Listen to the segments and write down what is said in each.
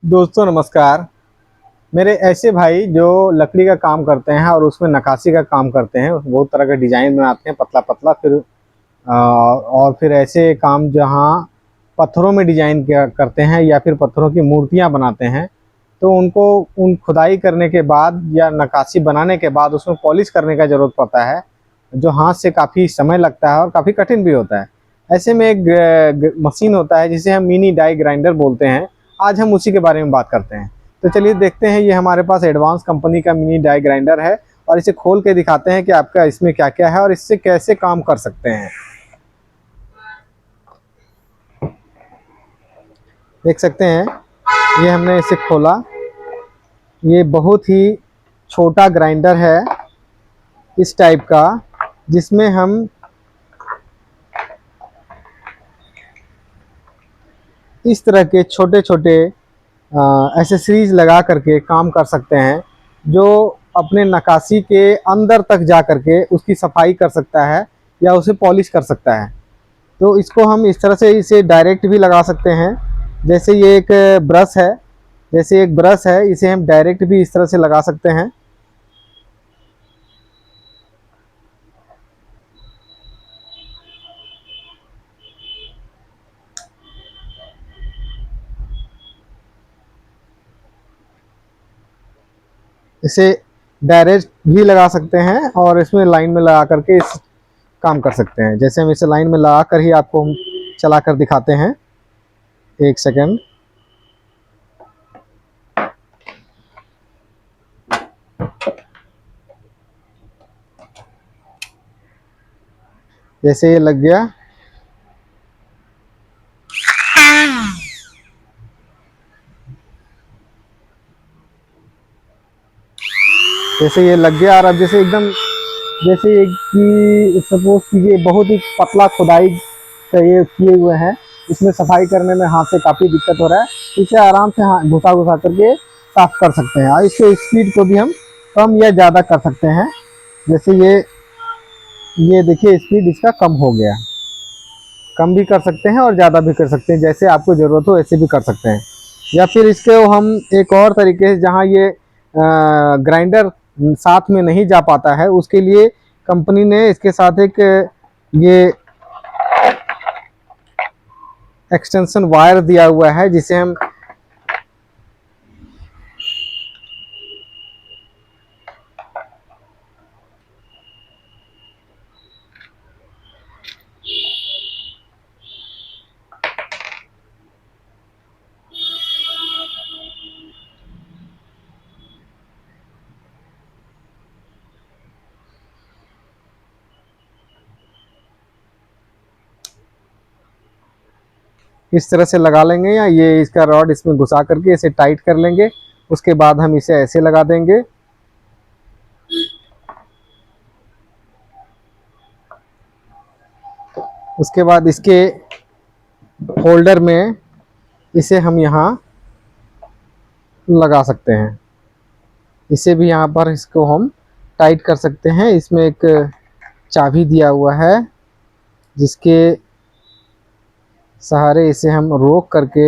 दोस्तों नमस्कार। मेरे ऐसे भाई जो लकड़ी का काम करते हैं और उसमें नक्काशी का काम करते हैं, बहुत तरह का डिजाइन बनाते हैं पतला पतला, फिर और फिर ऐसे काम जहाँ पत्थरों में डिजाइन किया करते हैं या फिर पत्थरों की मूर्तियाँ बनाते हैं, तो उनको उन खुदाई करने के बाद या नक्काशी बनाने के बाद उसमें पॉलिश करने का ज़रूरत पड़ता है, जो हाथ से काफ़ी समय लगता है और काफ़ी कठिन भी होता है। ऐसे में एक मशीन होता है जिसे हम मिनी डाई ग्राइंडर बोलते हैं। आज हम उसी के बारे में बात करते हैं। तो चलिए देखते हैं, ये हमारे पास एडवांस कंपनी का मिनी डाई ग्राइंडर है और इसे खोल के दिखाते हैं कि आपका इसमें क्या क्या है और इससे कैसे काम कर सकते हैं। देख सकते हैं, ये हमने इसे खोला। ये बहुत ही छोटा ग्राइंडर है इस टाइप का, जिसमें हम इस तरह के छोटे छोटे एसेसरीज लगा करके काम कर सकते हैं, जो अपने नक्काशी के अंदर तक जा करके उसकी सफाई कर सकता है या उसे पॉलिश कर सकता है। तो इसको हम इस तरह से इसे डायरेक्ट भी लगा सकते हैं। जैसे ये एक ब्रश है, इसे हम डायरेक्ट भी इस तरह से लगा सकते हैं। इसे डायरेक्ट भी लगा सकते हैं और इसमें लाइन में लगा करके इस काम कर सकते हैं। जैसे हम इसे लाइन में लगा कर ही आपको हम चला कर दिखाते हैं। एक सेकंड। जैसे ये लग गया, जैसे ये लग गया। और अब जैसे एकदम जैसे कि सपोज कीजिए बहुत ही पतला खुदाई का ये किए हुए हैं, इसमें सफाई करने में हाथ से काफ़ी दिक्कत हो रहा है। इसे आराम से हाथ घुसा घुसा करके साफ कर सकते हैं और इसके स्पीड को भी हम कम या ज़्यादा कर सकते हैं। जैसे ये देखिए, स्पीड इसका कम हो गया। कम भी कर सकते हैं और ज़्यादा भी कर सकते हैं, जैसे आपको ज़रूरत हो ऐसे भी कर सकते हैं। या फिर इसके हम एक और तरीके से, जहाँ ये ग्राइंडर साथ में नहीं जा पाता है, उसके लिए कंपनी ने इसके साथ एक ये एक्सटेंशन वायर दिया हुआ है, जिसे हम इस तरह से लगा लेंगे, या ये इसका रॉड इसमें घुसा करके इसे टाइट कर लेंगे। उसके बाद हम इसे ऐसे लगा देंगे। उसके बाद इसके होल्डर में इसे हम यहाँ लगा सकते हैं। इसे भी यहाँ पर इसको हम टाइट कर सकते हैं। इसमें एक चाबी दिया हुआ है, जिसके सहारे इसे हम रोक करके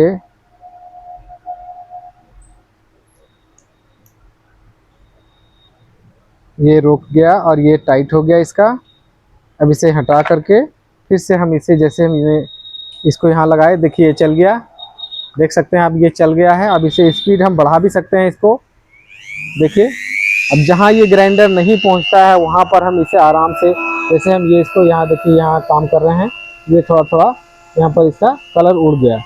ये रुक गया और ये टाइट हो गया इसका। अब इसे हटा करके फिर से हम इसे, जैसे हम इसको यहाँ लगाए, देखिए ये चल गया। देख सकते हैं अब ये चल गया है। अब इसे स्पीड हम बढ़ा भी सकते हैं इसको। देखिए, अब जहाँ ये ग्राइंडर नहीं पहुँचता है वहाँ पर हम इसे आराम से, जैसे हम ये इसको यहाँ देखिए यहाँ काम कर रहे हैं, ये थोड़ा थोड़ा यहाँ पर इसका कलर उड़ गया।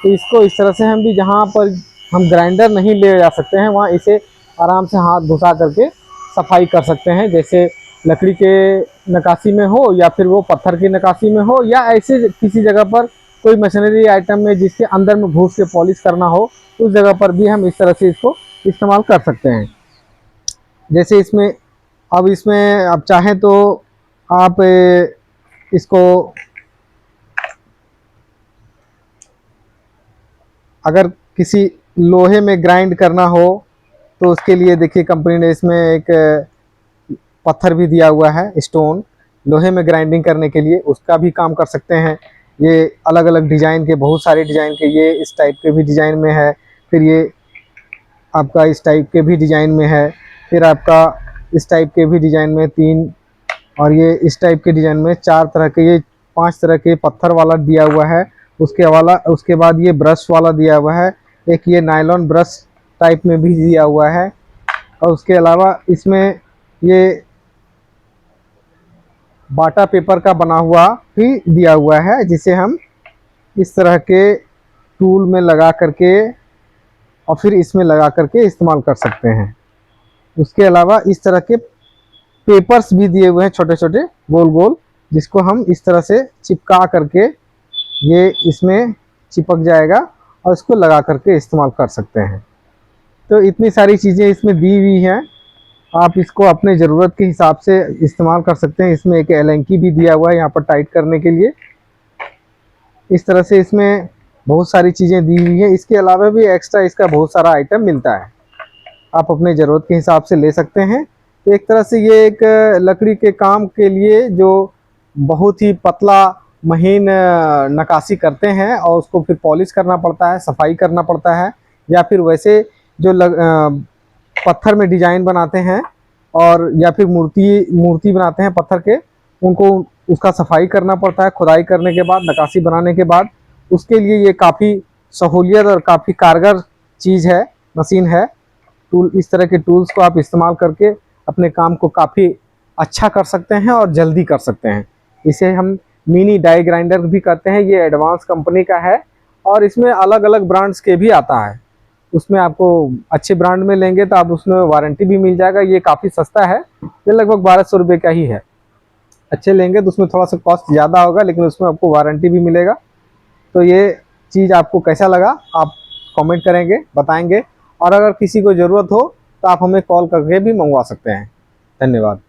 तो इसको इस तरह से हम भी, जहाँ पर हम ग्राइंडर नहीं ले जा सकते हैं, वहाँ इसे आराम से हाथ घुसा करके सफाई कर सकते हैं। जैसे लकड़ी के नक्काशी में हो या फिर वो पत्थर की नक्काशी में हो, या ऐसे किसी जगह पर कोई मशीनरी आइटम में जिसके अंदर में घुस के पॉलिश करना हो, उस जगह पर भी हम इस तरह से इसको इस्तेमाल कर सकते हैं। जैसे इसमें, अब इसमें आप चाहें तो आप इसको, अगर किसी लोहे में ग्राइंड करना हो तो उसके लिए देखिए कंपनी ने इसमें एक पत्थर भी दिया हुआ है, स्टोन। लोहे में ग्राइंडिंग करने के लिए उसका भी काम कर सकते हैं। ये अलग अलग डिज़ाइन के, बहुत सारे डिज़ाइन के, ये इस टाइप के भी डिज़ाइन में है, फिर ये आपका इस टाइप के भी डिज़ाइन में है, फिर आपका इस टाइप के भी डिज़ाइन में 3, और ये इस टाइप के डिज़ाइन में 4 तरह के, ये 5 तरह के पत्थर वाला दिया हुआ है। उसके बाद ये ब्रश वाला दिया हुआ है, एक ये नायलॉन ब्रश टाइप में भी दिया हुआ है, और उसके अलावा इसमें ये बाटा पेपर का बना हुआ भी दिया हुआ है, जिसे हम इस तरह के टूल में लगा करके और फिर इसमें लगा करके इस्तेमाल कर सकते हैं। उसके अलावा इस तरह के पेपर्स भी दिए हुए हैं छोटे छोटे गोल गोल, जिसको हम इस तरह से चिपका करके ये इसमें चिपक जाएगा और इसको लगा करके इस्तेमाल कर सकते हैं। तो इतनी सारी चीज़ें इसमें दी हुई हैं, आप इसको अपने ज़रूरत के हिसाब से इस्तेमाल कर सकते हैं। इसमें एक एलेंकी भी दिया हुआ है यहाँ पर टाइट करने के लिए। इस तरह से इसमें बहुत सारी चीज़ें दी हुई हैं। इसके अलावा भी एक्स्ट्रा इसका बहुत सारा आइटम मिलता है, आप अपने ज़रूरत के हिसाब से ले सकते हैं। तो एक तरह से ये एक लकड़ी के काम के लिए जो बहुत ही पतला महीन नक्काशी करते हैं और उसको फिर पॉलिश करना पड़ता है, सफाई करना पड़ता है, या फिर वैसे जो पत्थर में डिज़ाइन बनाते हैं और या फिर मूर्ति बनाते हैं पत्थर के, उनको उसका सफाई करना पड़ता है खुदाई करने के बाद, नक्काशी बनाने के बाद। उसके लिए ये काफ़ी सहूलियत और काफ़ी कारगर चीज़ है, मशीन है। टूल, इस तरह के टूल्स को आप इस्तेमाल करके अपने काम को काफ़ी अच्छा कर सकते हैं और जल्दी कर सकते हैं। इसे हम मिनी डाई ग्राइंडर भी कहते हैं। ये एडवांस कंपनी का है और इसमें अलग अलग ब्रांड्स के भी आता है। उसमें आपको अच्छे ब्रांड में लेंगे तो आप उसमें वारंटी भी मिल जाएगा। ये काफ़ी सस्ता है, ये लगभग 1200 रुपये का ही है। अच्छे लेंगे तो उसमें थोड़ा सा कॉस्ट ज़्यादा होगा, लेकिन उसमें आपको वारंटी भी मिलेगा। तो ये चीज़ आपको कैसा लगा आप कमेंट करेंगे, बताएंगे, और अगर किसी को ज़रूरत हो तो आप हमें कॉल करके भी मंगवा सकते हैं। धन्यवाद।